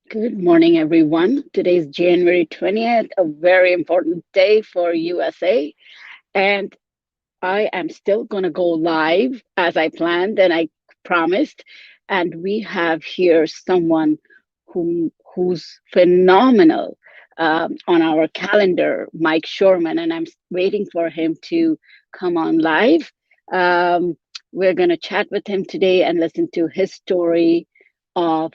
Good morning, everyone. Today's January 20th, a very important day for USA. And I am still going to go live as I planned and I promised. And we have here someone who's phenomenal on our calendar, Mike Shoreman, and I'm waiting for him to come on live. Um, we're going to chat with him today and listen to his story of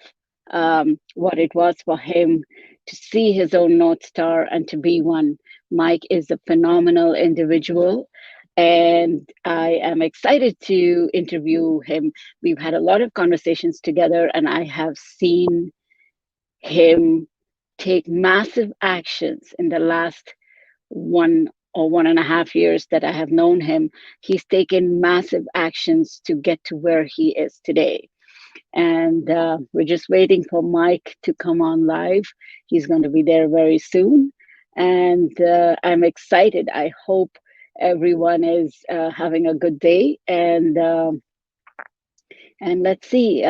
what it was for him to see his own North Star and to be one. Mike is a phenomenal individual, and I am excited to interview him. We've had a lot of conversations together, and I have seen him take massive actions in the last 1 or 1.5 years that I have known him. He's taken massive actions to get to where he is today. And we're just waiting for Mike to come on live. He's going to be there very soon. And I'm excited. I hope everyone is having a good day. And let's see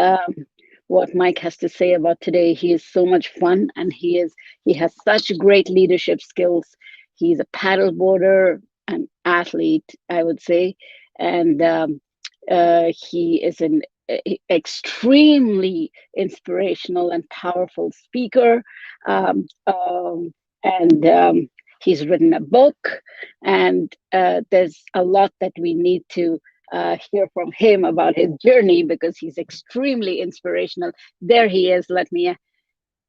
what Mike has to say about today. He is so much fun, and he has such great leadership skills. He's a paddleboarder, an athlete, I would say, and he is an extremely inspirational and powerful speaker. And he's written a book, and there's a lot that we need to hear from him about his journey because he's extremely inspirational. There he is. Let me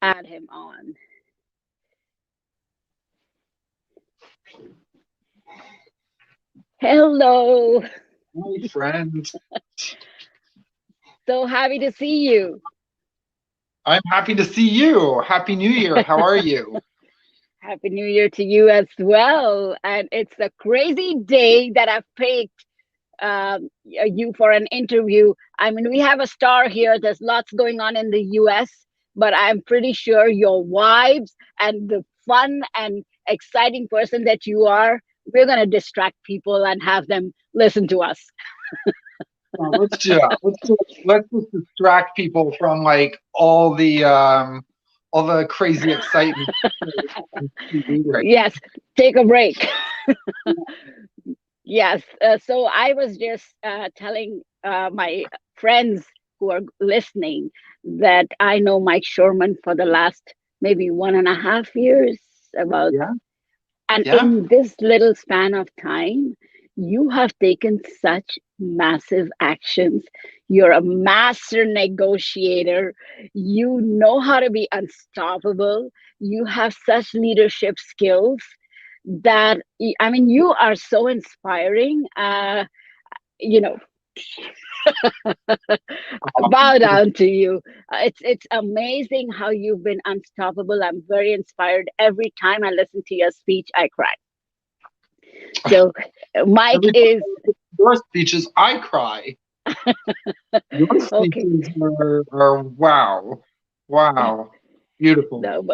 add him on. Hello. My friend, So happy to see you. I'm happy to see you. Happy New Year. How are you? Happy New Year to you as well. And it's a crazy day that I've picked you for an interview. I mean, we have a star here. There's lots going on in the US, but I'm pretty sure your vibes and the fun and exciting person that you are, we're going to distract people and have them listen to us. Let's do that. Let's just distract people from like all the crazy excitement on TV right Yes, take a break. Yes. So I was just telling my friends who are listening that I know Mike Shoreman for the last maybe 1.5 years, about. now. And Yeah, yeah. in this little span of time, you have taken such massive actions. You're a master negotiator. You know how to be unstoppable. You have such leadership skills that, I mean, you are so inspiring. You know, bow down to you. It's amazing how you've been unstoppable. I'm very inspired. Every time I listen to your speech, I cry. So Mike Every time is I listen to your speeches, I cry. Your okay. speeches are wow, wow, beautiful. No,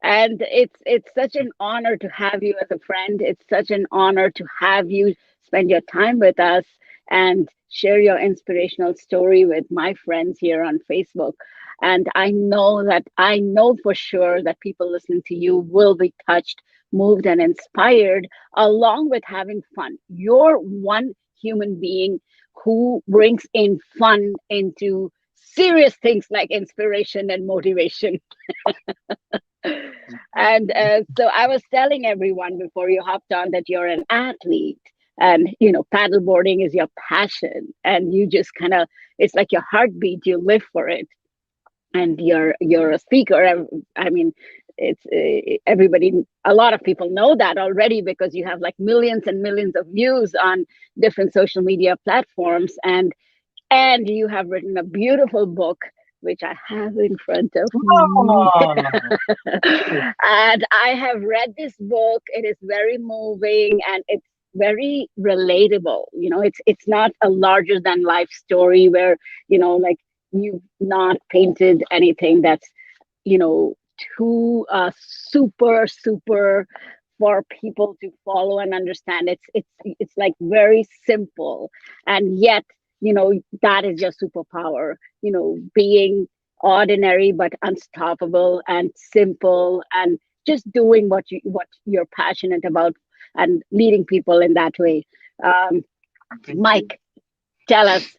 and it's such an honor to have you as a friend. It's such an honor to have you spend your time with us and share your inspirational story with my friends here on Facebook. And I know for sure that people listening to you will be touched, moved, and inspired, along with having fun. You're one human being who brings in fun into serious things like inspiration and motivation. And so I was telling everyone before you hopped on that you're an athlete, and paddleboarding is your passion, and you just kind of, it's like your heartbeat. You live for it, and you're a speaker. I mean, it's everybody. A lot of people know that already because you have like millions and millions of views on different social media platforms, and you have written a beautiful book, which I have in front of me. Ah, And I have read this book. It is very moving and it's very relatable. It's not a larger than life story where, like, you've not painted anything that's, you know, too super for people to follow and understand. It's like very simple, and yet that is your superpower. Being ordinary but unstoppable and simple, and just doing what you're passionate about and leading people in that way. Um, Thank you. Mike, tell us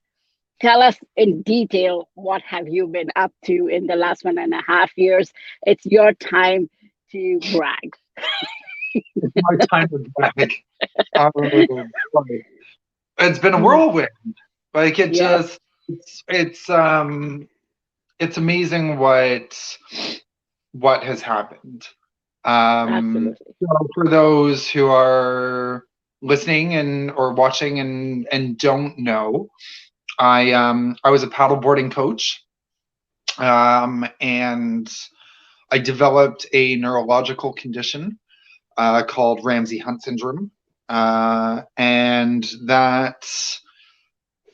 tell us in detail, what have you been up to in the last 1.5 years? It's your time to brag. It's my time to brag. Oh, boy. It's been a whirlwind. Like it Yes, just, it's amazing what has happened. absolutely. So for those who are listening and or watching and don't know, I was a paddleboarding coach, and I developed a neurological condition called Ramsay Hunt Syndrome, and that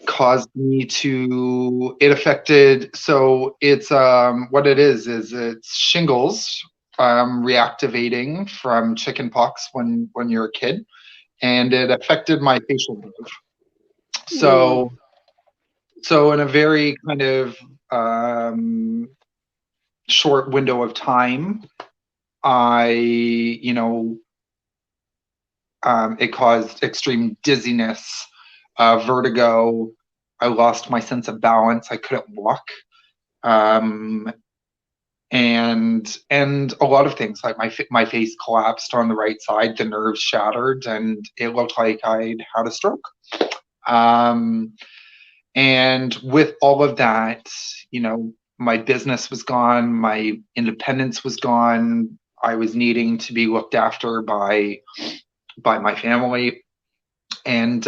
caused me to. It affected. So it's what it is it's shingles reactivating from chickenpox when you're a kid, and it affected my facial nerve. Mm, So in a very kind of um, short window of time, I, it caused extreme dizziness, vertigo. I lost my sense of balance. I couldn't walk. Um, and a lot of things like my face collapsed on the right side, the nerves shattered, and it looked like I'd had a stroke. Um, and with all of that, my business was gone, my independence was gone. I was needing to be looked after by my family, and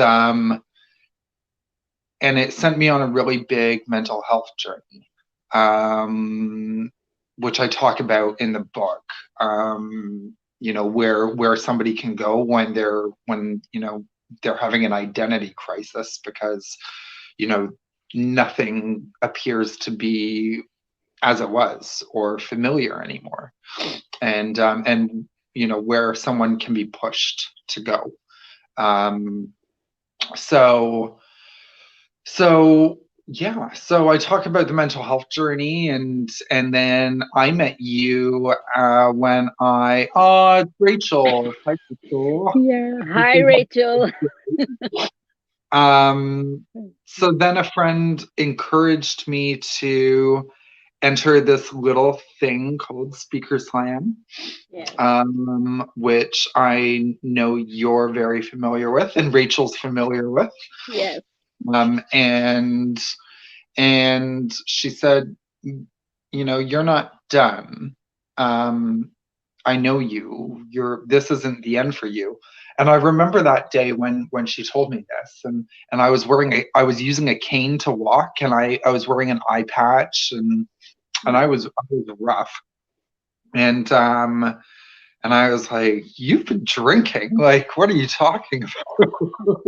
it sent me on a really big mental health journey, which I talk about in the book. Where somebody can go when they're having an identity crisis because you know nothing appears to be as it was or familiar anymore, and where someone can be pushed to go. Um, so so yeah, so I talk about the mental health journey, and then I met you when it's Rachel. Hi, Rachel. yeah. Hi, Rachel. Um, so then a friend encouraged me to enter this little thing called Speaker Slam, Yes, which I know you're very familiar with and Rachel's familiar with. yes. Um, and and she said, you're not done. Um, I know you. This isn't the end for you. And I remember that day when she told me this, and I was using a cane to walk, and I was wearing an eye patch, and I was rough. And I was like, "You've been drinking? Like, what are you talking about?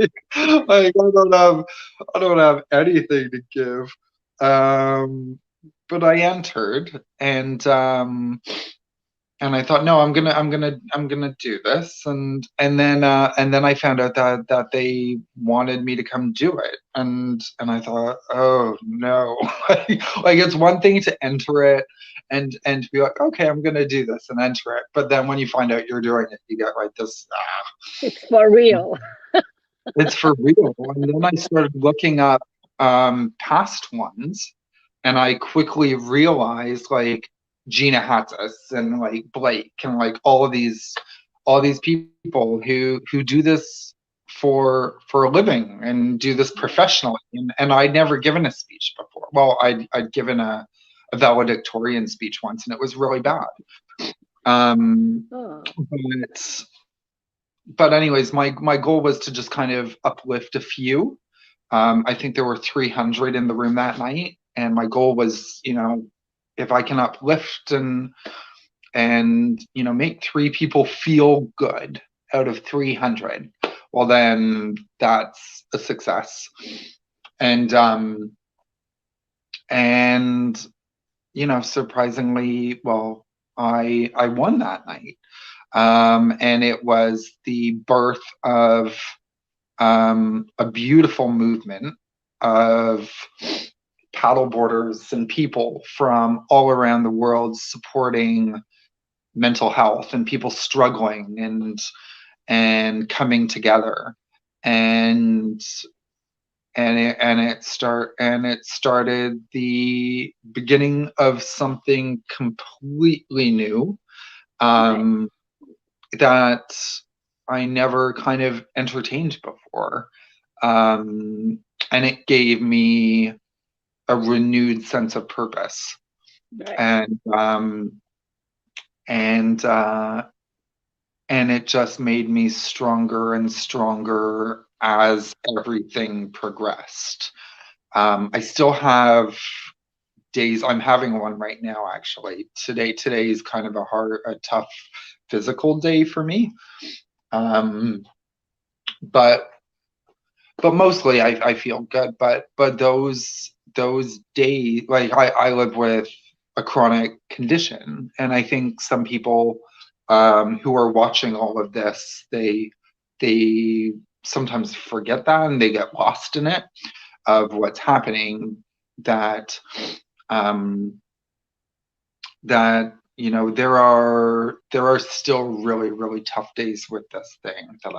Like, I don't have anything to give." But I entered, and I thought, no, I'm gonna do this, and then I found out that they wanted me to come do it, and I thought, oh no, like it's one thing to enter it and to be like, okay, I'm gonna do this and enter it, but then when you find out you're doing it, you get like this, It's for real. it's for real. And then I started looking up past ones, and I quickly realized like Gina Hattis and like Blake and like all these people who do this for a living and do this professionally. And I'd never given a speech before. Well, I'd given a valedictorian speech once, and it was really bad. Um, Oh, but but anyways, my goal was to just kind of uplift a few. I think there were 300 in the room that night, and my goal was, if I can uplift and make three people feel good out of 300, well then that's a success. And surprisingly, well, I won that night. And it was the birth of a beautiful movement of paddleboarders and people from all around the world supporting mental health and people struggling and coming together, and it started the beginning of something completely new, Right. that I never kind of entertained before, and it gave me a renewed sense of purpose, Right. and and uh, and it just made me stronger and stronger as everything progressed. I still have days. I'm having one right now, actually. Today is kind of a tough physical day for me. Um, but mostly I feel good. But those days, like I live with a chronic condition, and I think some people who are watching all of this, they sometimes forget that and they get lost in it of what's happening. That um, that there are still really really tough days with this thing that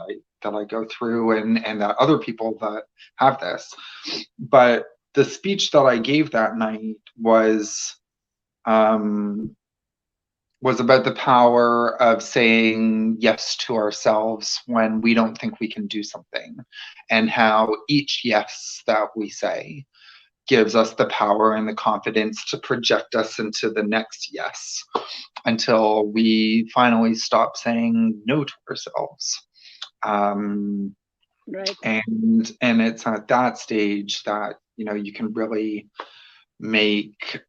I go through, and that other people that have this. But the speech that I gave that night um, was about the power of saying yes to ourselves when we don't think we can do something, and how each yes that we say gives us the power and the confidence to project us into the next yes, until we finally stop saying no to ourselves. Um, Right. and it's at that stage that you can really make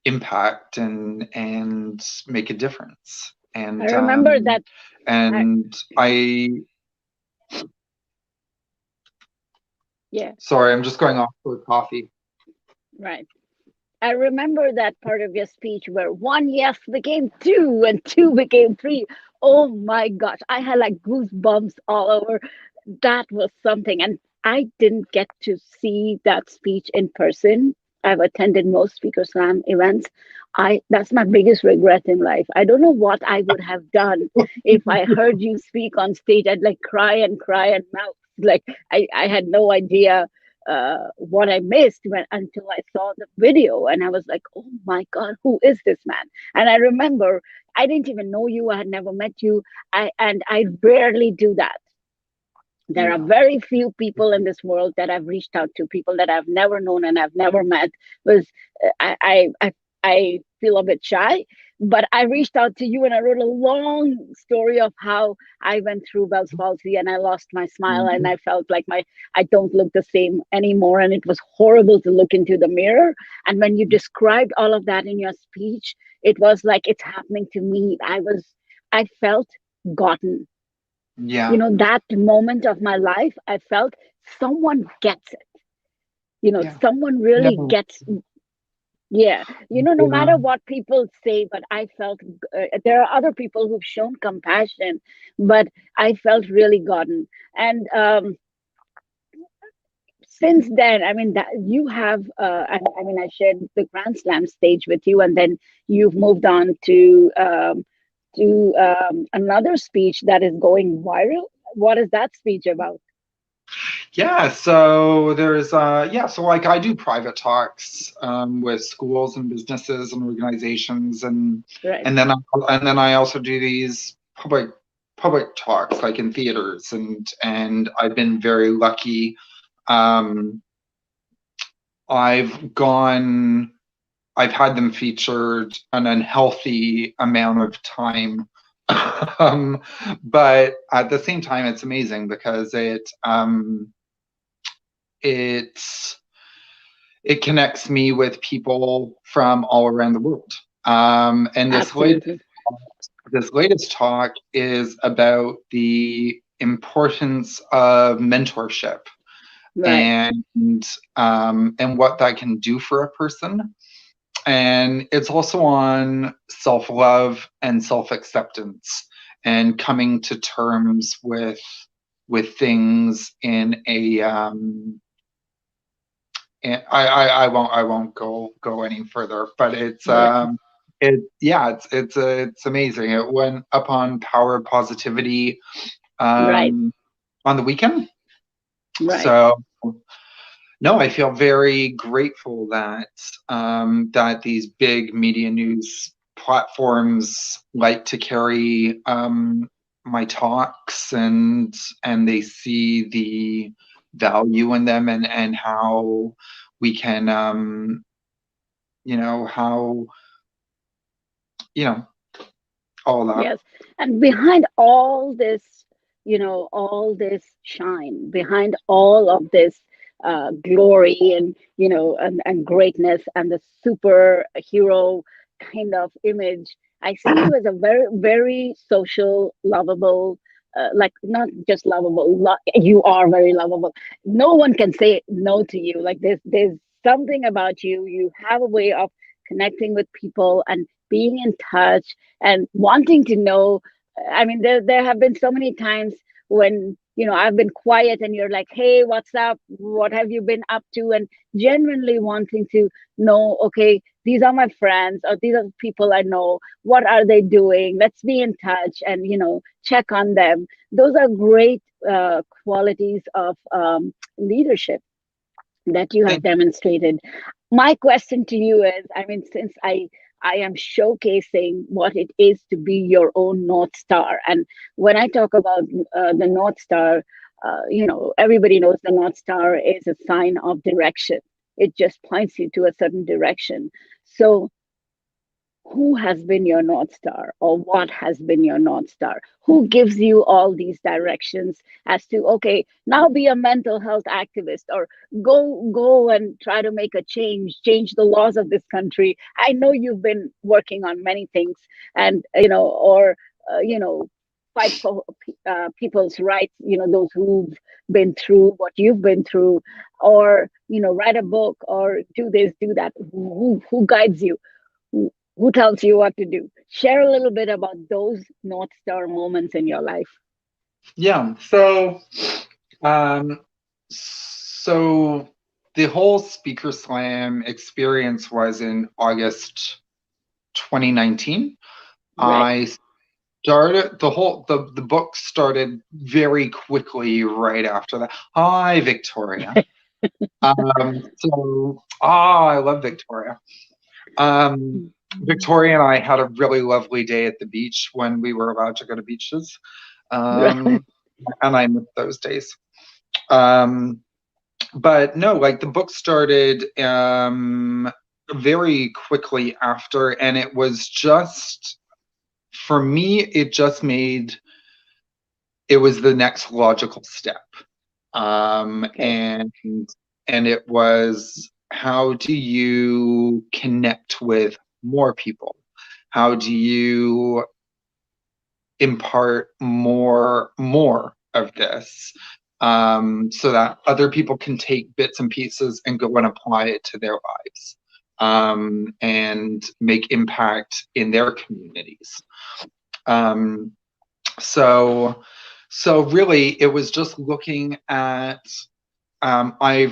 impact and make a difference. I And remember that. I, and I yeah. sorry, I'm just going off for coffee. Right. I remember that part of your speech where one yes became two and two became three. Oh my gosh, I had like goosebumps all over. That was something. And I didn't get to see that speech in person. I've attended most Speaker Slam events. I That's my biggest regret in life. I don't know what I would have done if I heard you speak on stage. I'd like cry and mouth. Like I had no idea what I missed until I saw the video, and I was like, "Oh my God, who is this man?" And I remember I didn't even know you; I had never met you. I rarely do that. There are Yeah. very few people in this world that I've reached out to, people that I've never known and I've never met. Was I feel a bit shy, but I reached out to you and I wrote a long story of how I went through Bell's palsy and I lost my smile and Mhm. I felt like I don't look the same anymore, and it was horrible to look into the mirror. And when you described all of that in your speech, it was like it's happening to me. I felt gotten. Yeah. That moment of my life, I felt someone gets it. Yeah. Someone really Never. gets. Yeah, no Yeah. matter what people say, but I felt there are other people who've shown compassion, but I felt really gotten. And since then, I mean, that you have, I mean, I shared the Grand Slam stage with you, and then you've moved on to another speech that is going viral. What is that speech about? Yeah, so so like I do private talks with schools and businesses and organizations, Right. and then I also do these public talks like in theaters, and I've been very lucky. um I've gone I've had them featured an unhealthy amount of time. um, but at the same time, it's amazing because it's it connects me with people from all around the world. And Absolutely. this latest talk is about the importance of mentorship, Right. and what that can do for a person. And it's also on self-love and self-acceptance, and coming to terms with things and I won't go any further, but Right. it's amazing. It went up on Power Positivity Right. um on the weekend. Right. So no, I feel very grateful that that these big media news platforms like to carry my talks, and they see the value in them, and how we can how you know all that. Yes. And behind all this, all this shine, behind all of this glory and, and greatness and the superhero kind of image, I see you as a very, very social, lovable, like not just lovable, you are very lovable. No one can say no to you. Like there's something about you. You have a way of connecting with people and being in touch and wanting to know. I mean, there have been so many times when, I've been quiet and you're like, hey, what's up, what have you been up to, and genuinely wanting to know, okay, these are my friends or these are the people I know, what are they doing, let's be in touch and, check on them. Those are great qualities of leadership that you have Thank demonstrated. My question to you is, I mean, since I am showcasing what it is to be your own North Star. And when I talk about the North Star, everybody knows the North Star is a sign of direction. It just points you to a certain direction. So who has been your North Star, or what has been your North Star? Who gives you all these directions as to, okay, now be a mental health activist, or go and try to make a change the laws of this country. I know you've been working on many things, and or fight for people's rights, those who've been through what you've been through, or write a book, or do this, do that. Who guides you? Who tells you what to do? Share a little bit about those North Star moments in your life. Yeah. Um, so the whole Speaker Slam experience was in August 2019. Right. I started the book started very quickly right after that. Hi, Victoria. I love Victoria. Um, Victoria and I had a really lovely day at the beach when we were allowed to go to beaches. Right. Um, and I miss those days. Um, but no, like the book started very quickly after, and it was just for me, it was the next logical step. Um, Okay. and and it was, how do you connect with more people? How do you impart more of this, so that other people can take bits and pieces and go and apply it to their lives, and make impact in their communities. Um, so so really, it was just looking at, I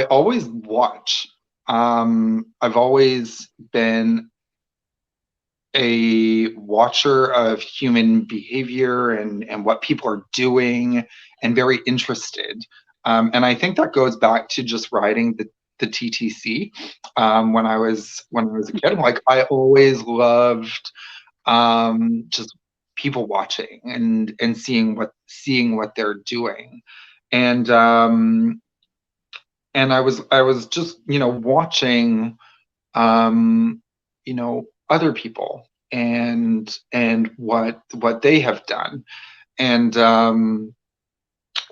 always watch. I've always been a watcher of human behavior, and what people are doing, and very interested. And I think that goes back to just riding the TTC, when I was a kid. Like I always loved just people watching, and seeing what they're doing. And I was just watching, other people, and what they have done. And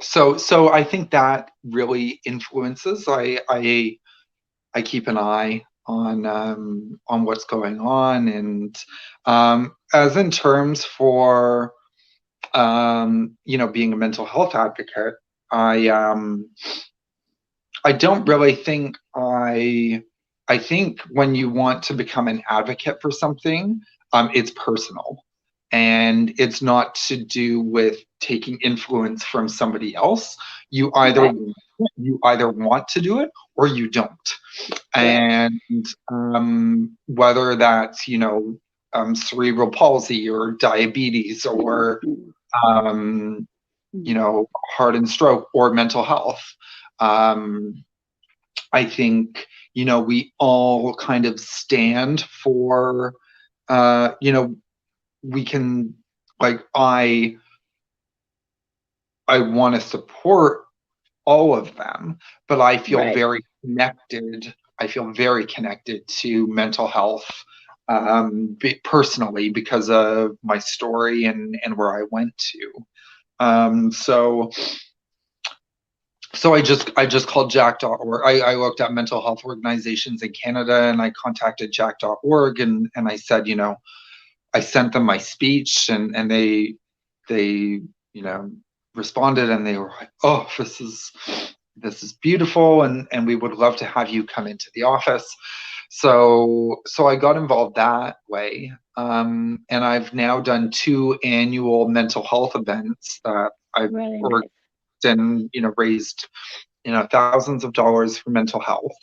so I think that really influences. I keep an eye on what's going on. And as in terms for being a mental health advocate, I I don't really think I think when you want to become an advocate for something, it's personal, and it's not to do with taking influence from somebody else. You either Right. You either want to do it or you don't. Right. And whether that's, cerebral palsy or diabetes or, Mhm. um, Mhm. heart and stroke or mental health. Um, I think, we all kind of stand for, we can, like, I want to support all of them, but I feel Right. very connected. I feel very connected to mental health, personally, because of my story and where I went to. So I just called Jack.org. I looked at mental health organizations in Canada, and I contacted Jack.org, and I said, I sent them my speech, and they you know responded, and they were like, oh, this is beautiful, and we would love to have you come into the office. So I got involved that way, and I've now done 2 annual mental health events that I've Really organized nice. and raised thousands of dollars for mental health.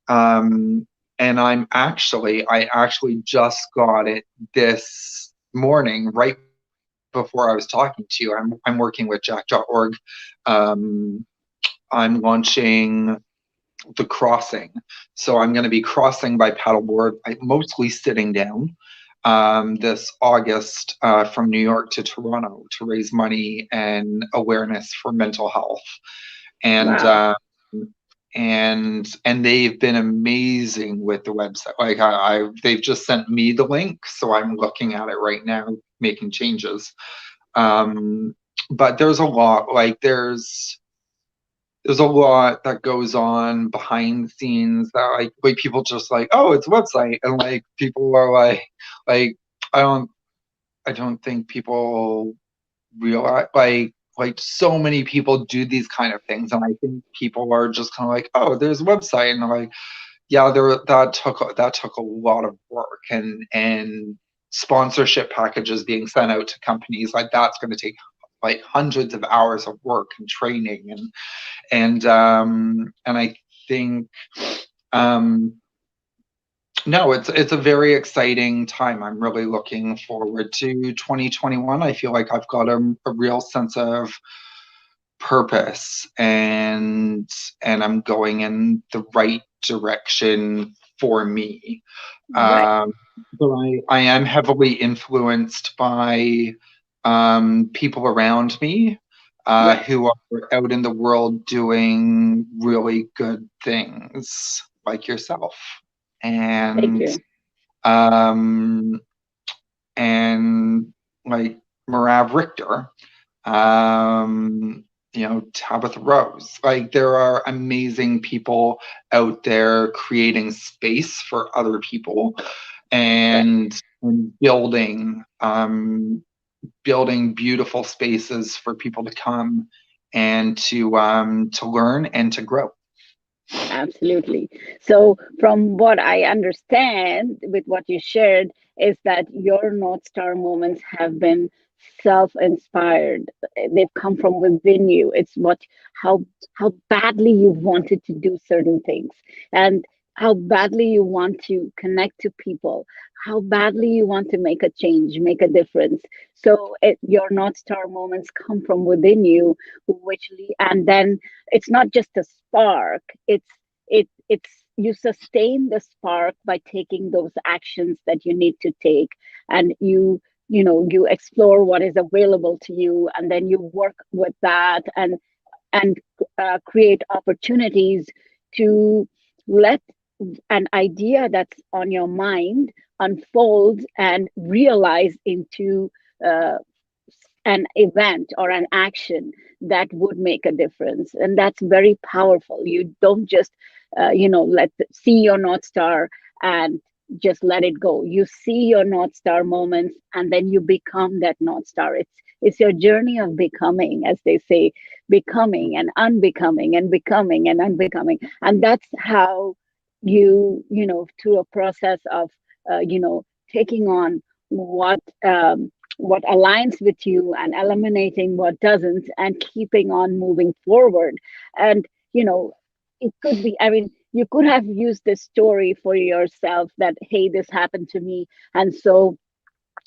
um, and I actually just got it this morning, right before I was talking to you. I'm working with Jack.org. I'm launching the crossing. So I'm going to be crossing by paddleboard, mostly sitting down, this August, from New York to Toronto, to raise money and awareness for mental health. And Wow. they've been amazing with the website. Like, they've just sent me the link, so I'm looking at it right now, making changes. Um, but there's a lot. Like, there's a lot that goes on behind the scenes that, like people just like, oh, it's a website, and like people are like I don't I don't think people realize, like so many people do these kind of things, and I think people are just kind of like, oh, there's a website, and they're like, yeah, that took a lot of work, and sponsorship packages being sent out to companies, like that's going to take like hundreds of hours of work and training, and I think, um, no, it's a very exciting time. I'm really looking forward to 2021. I feel like I've got a real sense of purpose, and I'm going in the right direction for me. Right. Um, but I am heavily influenced by, people around me, Right. who are out in the world doing really good things, like yourself, Thank and you. um, and like Marav Richter, Tabitha Rose. Like, there are amazing people out there creating space for other people, Right. and building beautiful spaces for people to come and to learn and to grow. Absolutely. So, from what I understand with what you shared, is that your North Star moments have been self-inspired. They've come from within you. It's how how badly you wanted to do certain things, and how badly you want to connect to people, how badly you want to make a change, make a difference. So, your North Star moments come from within you, and then it's not just a spark. It's you sustain the spark by taking those actions that you need to take, and you explore what is available to you, and then you work with that, and create opportunities to let an idea that's on your mind unfold and realize into uh, an event or an action that would make a difference. And that's very powerful. You don't just see your North Star and just let it go. You see your North Star moments, and then you become that North Star. It's your journey of becoming, as they say, becoming and unbecoming and becoming and unbecoming. And that's how through a process of taking on what what aligns with you and eliminating what doesn't, and keeping on moving forward. And you know, it could be, I mean, you could have used this story for yourself that, hey, this happened to me. And so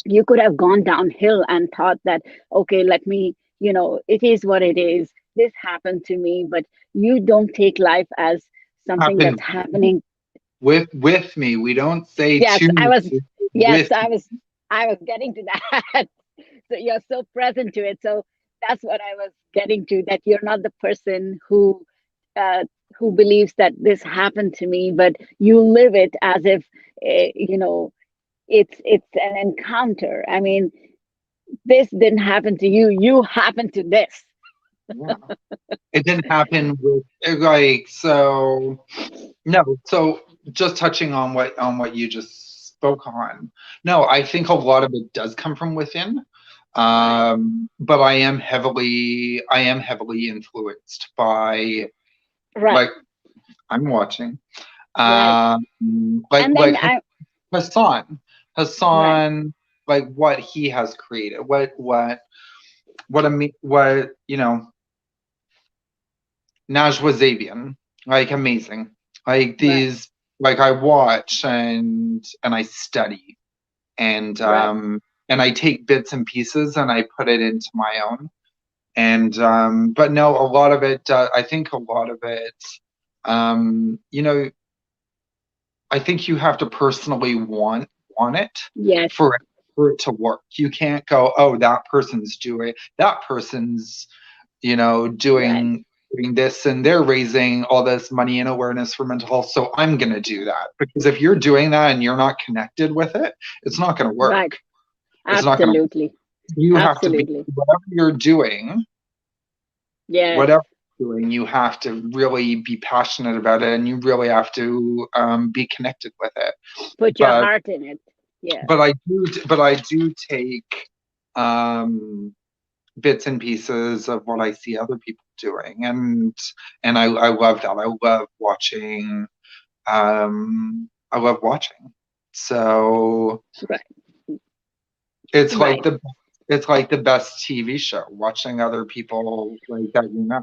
you could have gone downhill and thought that, okay, let me, it is what it is. This happened to me, but you don't take life as something Happens that's happening. with me. We don't say Yes, to I me, was, yes, with I was getting to that. So you're so present to it. So that's what I was getting to, that you're not the person uh, who believes that this happened to me, but you live it as if, it's an encounter. I mean, this didn't happen to you. You happened to this. yeah. It didn't happen with like so. No, so just touching on what you just spoke on. No, I think a lot of it does come from within. Right. But I am heavily influenced by Right. like I'm watching. Right. Um, And then like I, Hassan, right. Hassan, like what he has created, what Najwa Zabian, like amazing. Like Right. these, like I watch and I study Right. and I take bits and pieces and I put it into my own. And but no, a lot of it, I think a lot of it, you know, I think you have to personally want it Yes. for it for it to work. You can't go, oh, that person's doing that person's, Right. doing this and they're raising all this money and awareness for mental health. So I'm gonna do that. Because if you're doing that and you're not connected with it, it's not gonna work. Right. It's not gonna Absolutely. you have to be Absolutely. whatever you're doing, Yes. whatever you're doing, you have to really be passionate about it and you really have to be connected with it. Put your But heart in it. Yes. but I do take um, bits and pieces of what I see other people doing, and I love that. I love watching. So Right. it's like Right. the best TV show, watching other people like that,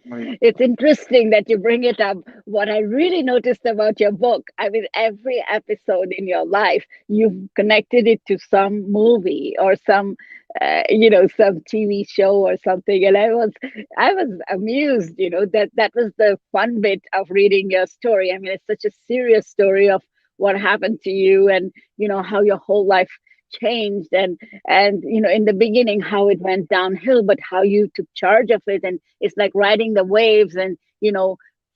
like It's interesting that you bring it up. What I really noticed about your book, I mean, every episode in your life, you've connected it to some movie or some TV show or something. And I was amused, that was the fun bit of reading your story. I mean, it's such a serious story of what happened to you, and how your whole life changed, and in the beginning how it went downhill, but how you took charge of it. And it's like riding the waves, and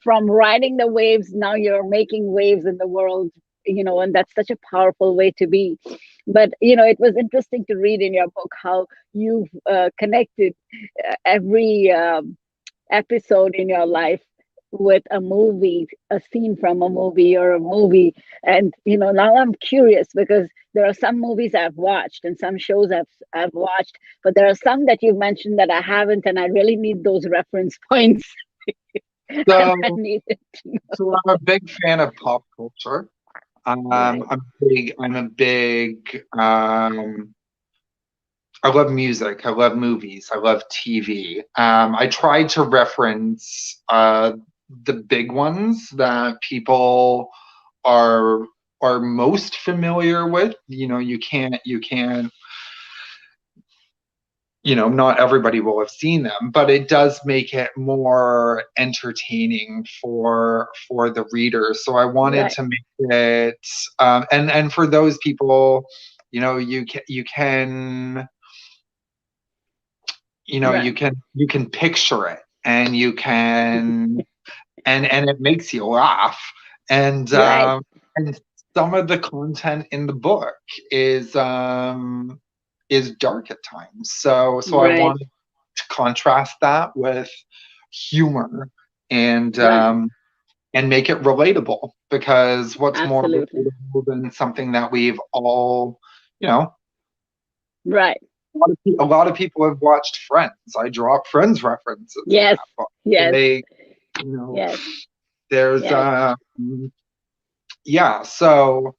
from riding the waves, now you're making waves in the world. And that's such a powerful way to be. But it was interesting to read in your book how you've connected every episode in your life with a movie, a scene from a movie or a movie. And now I'm curious, because there are some movies I've watched and some shows I've watched, but there are some that you've mentioned that I haven't, and I really need those reference points. And I so. need it. So I'm a big fan of pop culture. Right. I'm a big. I love music. I love movies. I love TV. I tried to reference the big ones that people are are most familiar with. You can't not everybody will have seen them, but it does make it more entertaining for the reader. So I wanted Right. to make it, and for those people, Right. you can picture it, and you can and it makes you laugh, and Right. and some of the content in the book is dark at times. So I Right. wanted to contrast that with humor and Right. um, and make it relatable, because what's more Absolutely. relatable than something that we've all, you know, Right. a lot of people have watched Friends. I draw up Friends references in Yes. that book. Yes. They, you know, Yes. there's Yes. yeah. So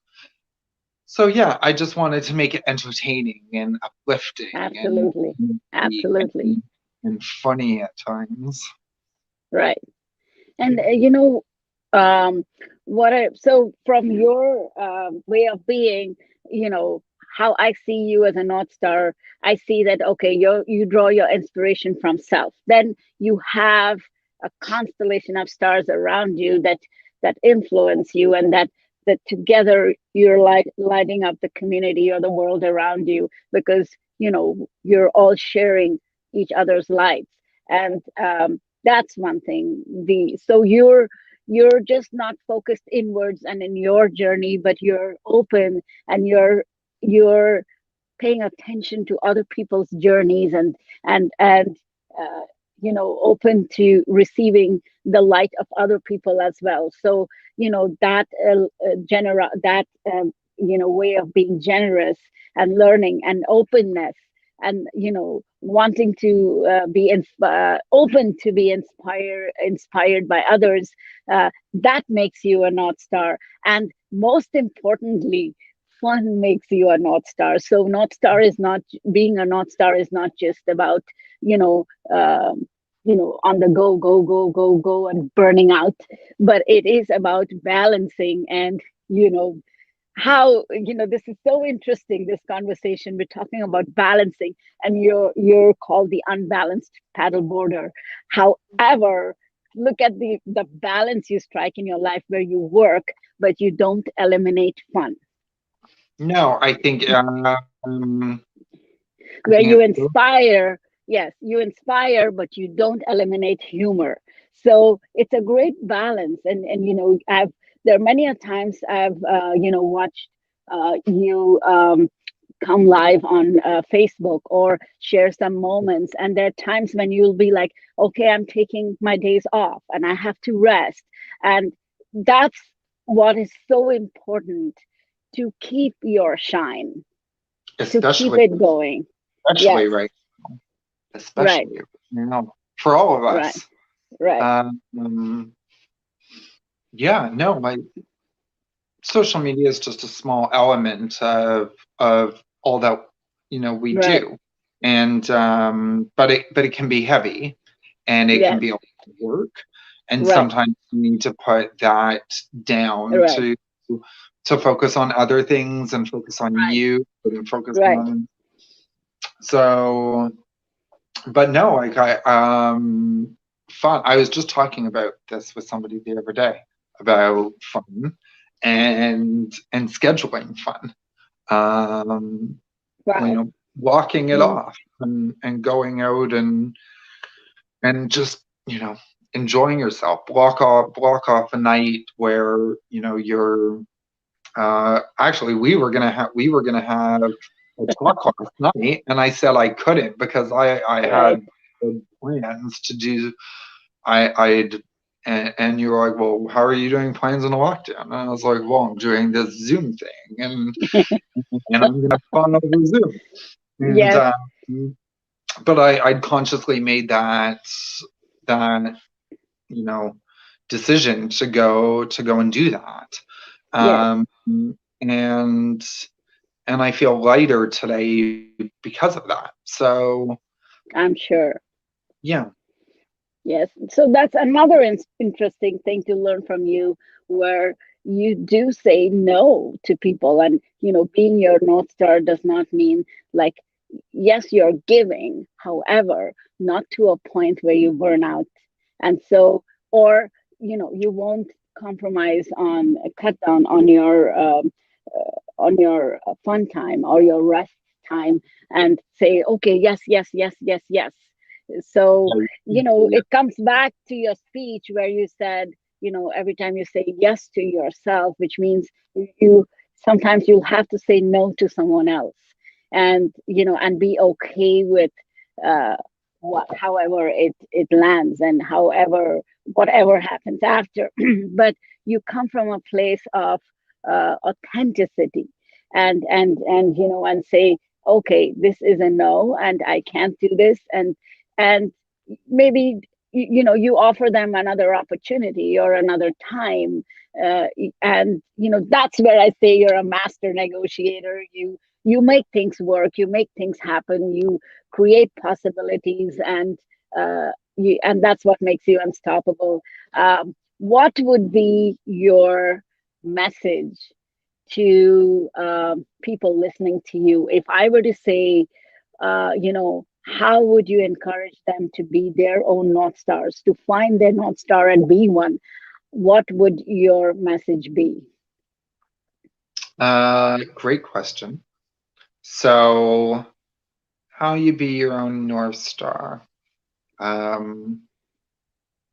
yeah, I just wanted to make it entertaining and uplifting Absolutely. Absolutely. and funny at times. Right. And um, so from your way of being, you know, how I see you as a North Star, I see that okay, you draw your inspiration from self. Then you have a constellation of stars around you that influence you, and that together you're lighting up the community or the world around you, because you're all sharing each other's lights. And that's one thing. The so you're just not focused inwards and in your journey, but you're open, and you're paying attention to other people's journeys, and uh, open to receiving the light of other people as well. So that that way of being generous and learning and openness, and wanting to open to be inspired by others, that makes you a North Star. And most importantly, fun makes you a North Star. So North Star is not being a North Star is not just about you know on the go and burning out, but it is about balancing. And how this is so interesting, this conversation. We're talking about balancing, and you're called the unbalanced paddleboarder. However, look at the balance you strike in your life, where you work but you don't eliminate fun, No, I think where being you a inspire. Yes, you inspire but you don't eliminate humor. So it's a great balance. And I've there are many a times I've watched you come live on Facebook or share some moments, and there are times when you'll be like, okay, I'm taking my days off and I have to rest. And that's what is so important, to keep your shine, to keep especially it going. especially Yes. right Right. especially for all of Right. us. Right. Um, yeah, no, my social media is just a small element of all that we Right. do, and but it can be heavy, and it can Yes. be a lot of work, and Right. sometimes you need to put that down Right. to focus on other things and focus on Right. you and focus Right. on so but no, like fun. I was just talking about this with somebody the other day about fun and scheduling fun. Um, Wow. walking it Mm. off and going out and just enjoying yourself. Block off a night where you're actually we were gonna have a talk last night, and I said I couldn't because I Right. had plans to do. I'd and you were like, well, how are you doing plans on the lockdown? And I was like, well, I'm doing this Zoom thing, and I'm gonna have fun over Zoom. And Yes. but I'd consciously made that you know decision to go and do that. Yes. Um, and and I feel lighter today because of that. So I'm sure. yeah, Yes. So that's another interesting thing to learn from you, where you do say no to people. And, being your North Star does not mean, like, yes, you're giving, however, not to a point where you burn out. And so, or, you won't compromise on cut down on your fun time or your rest time, and say, okay, yes, yes, yes, yes, yes. So, it comes back to your speech where you said, every time you say yes to yourself, which means you sometimes you'll have to say no to someone else, and and be okay with uh however it lands, and however whatever happens after. But you come from a place of authenticity, and say, okay, this is a no, and I can't do this. And maybe you offer them another opportunity or another time. uh, and that's where I say you're a master negotiator. You make things work, you make things happen, you create possibilities. And and that's what makes you unstoppable. What would be your message to people listening to you? If I were to say, how would you encourage them to be their own North Stars, to find their North Star and be one? What would your message be? Great question. So, how you be your own North Star? Um,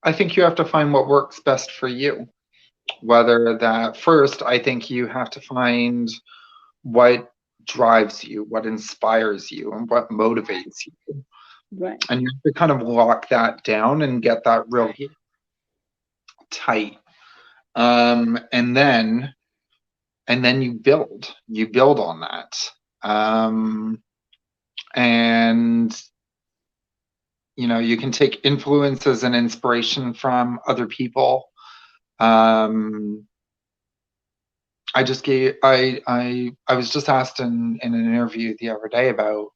I think you have to find what works best for you. Whether that first, I think you have to find what drives you, what inspires you, and what motivates you. Right, And you have to kind of lock that down and get that really tight. And then you build on that. And you can take influences and inspiration from other people. I was just asked in an interview the other day about,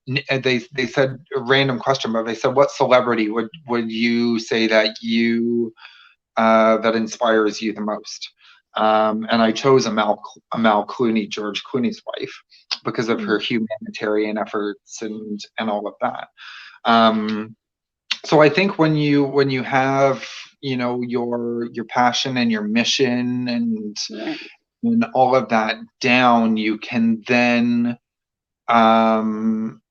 they said a random question, but they said, what celebrity would you say that that inspires you the most? And I chose Amal Clooney, George Clooney's wife, because of her mm, humanitarian efforts and all of that. So I think when you have your passion and your mission right, and all of that down, um,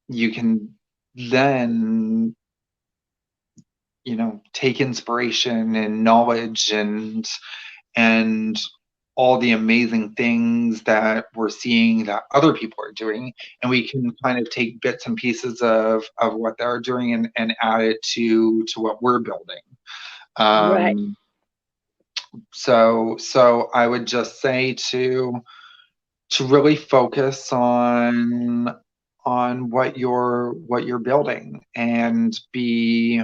you can then take inspiration and knowledge and all the amazing things that we're seeing that other people are doing, and we can kind of take bits and pieces of what they're doing and add it to what we're building. right, um, so I would just say to really focus on what you're building and be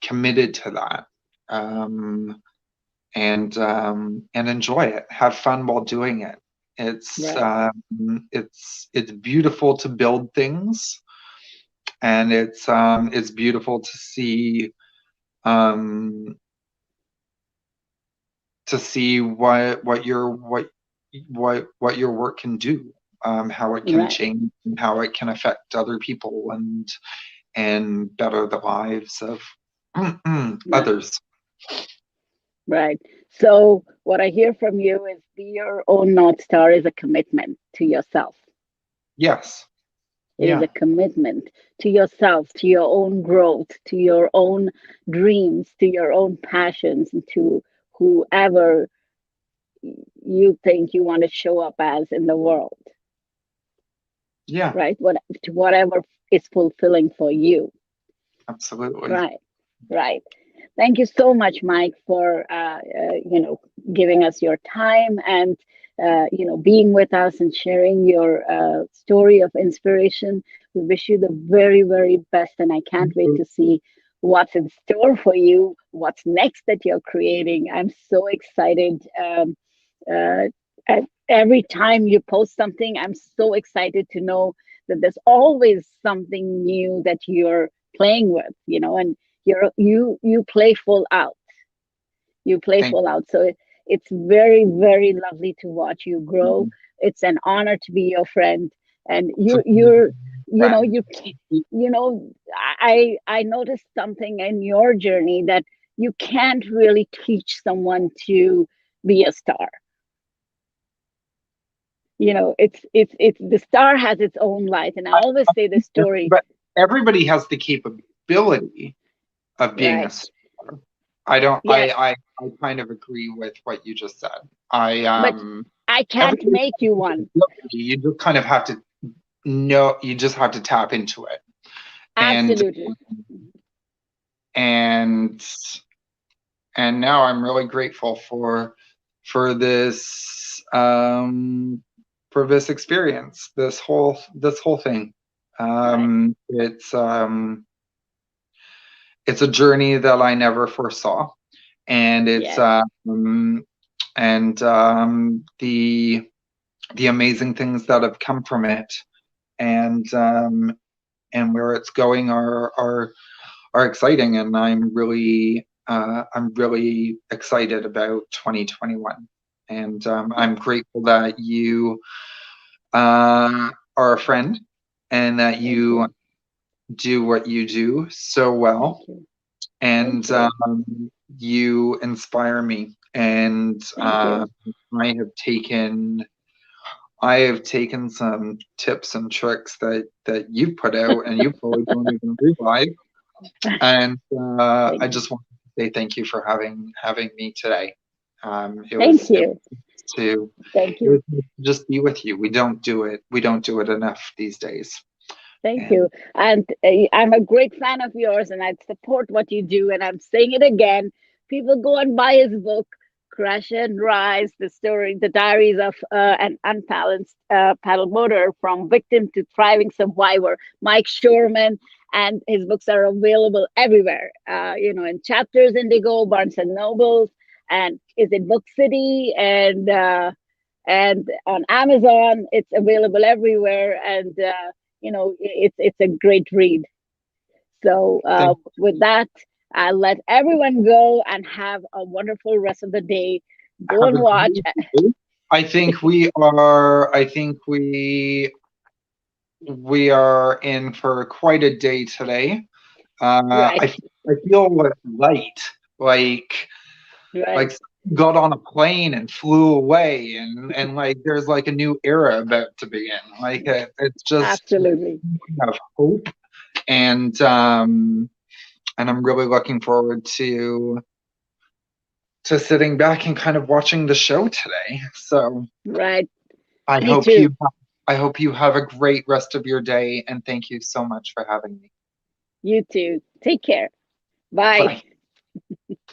committed to that. And enjoy it. Have fun while doing it. It's right, it's beautiful to build things, and it's beautiful um, to see what your work can do, how it can right. change, and how it can affect other people and better the lives of Right. others. Right. So, what I hear from you is be your own North Star is a commitment to yourself. Yes. It is Yeah. a commitment to yourself, to your own growth, to your own dreams, to your own passions, and to whoever you think you want to show up as in the world, Yeah. right? To whatever is fulfilling for you. Absolutely. Right. Right. Thank you so much, Mike, for giving us your time and being with us and sharing your story of inspiration. We wish you the very, very best, and I can't wait to see what's in store for you, what's next that you're creating. I'm so excited. Uh, every time you post something, I'm so excited to know that there's always something new that you're playing with, and you play full out. You play Thank full out. So it's very, very lovely to watch you grow. you. It's an honor to be your friend, and To you're friend. you can't, I noticed something in your journey that you can't really teach someone to be a star. It's the star has its own light, and I always say this story. But everybody has the capability of being a Right. star. I don't. Yes, I kind of agree with what you just said. I but I can't Everybody make has you the one. capability. You just kind of have to know. You just have to tap into it. And Absolutely. and and now I'm really grateful for this for this experience, this whole thing. Right. It's a journey that I never foresaw, and it's Yes. and the amazing things that have come from it, and and where it's going are exciting, and I'm really excited about 2021. And I'm grateful that you are a friend and that Thank you you. do what you do so Thank well. you. Thank And you. you inspire me. And Thank you. I have taken I have taken some tips and tricks that you put out, and you probably don't even realize. And I Thank you. just want to say thank you for having me today. It Thank was you. to Thank it you. was to just be with you. We don't do it enough these days. Thank And you. And I'm a great fan of yours, and I support what you do. And I'm saying it again. People go and buy his book, Crash and Rise, the story, the diaries of an unbalanced paddleboarder from victim to thriving survivor, Mike Shoreman. And his books are available everywhere, in Chapters Indigo, Barnes and Nobles, and is it Book City, and on Amazon. It's available everywhere, and it's a great read. So thank with that, I'll let everyone go and have a wonderful rest of the day. Go have and a watch. great day. I think we are. I think we are in for quite a day today. Uh, Right, I I feel light, like right, like got on a plane and flew away, and like there's like a new era about to begin. Like it's just absolutely. have hope, and I'm really looking forward to sitting back and kind of watching the show today. So Right. I Me hope too. I hope you have a great rest of your day, and thank you so much for having me. You too. Take care. Bye. Bye.